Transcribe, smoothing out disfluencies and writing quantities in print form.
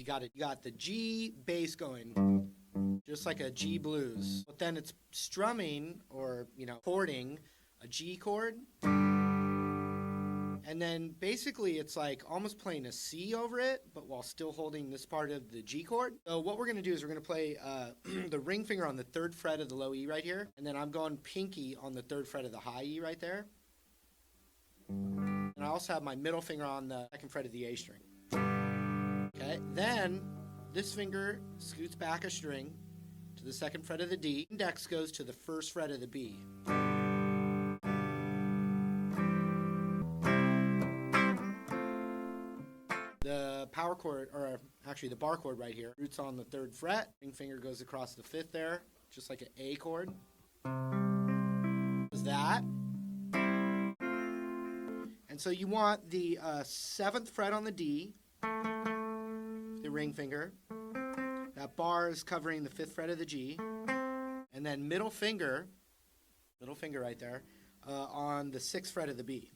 You got the G bass going, just like a G blues. But then it's strumming or, chording a G chord. And then basically it's like almost playing a C over it, but while still holding this part of the G chord. So what we're going to do is we're going to play the ring finger on the 3rd fret of the low E right here. And then I'm going pinky on the 3rd fret of the high E right there. And I also have my middle finger on the 2nd fret of the A string. Okay, then this finger scoots back a string to the 2nd fret of the D. Index goes to the 1st fret of the B. The power chord, or actually the bar chord right here, roots on the 3rd fret. Ring finger goes across the 5th there, just like an A chord. Does that. And so you want the 7th fret on the D, the ring finger. That bar is covering the 5th fret of the G. And then middle finger right there, on the 6th fret of the B.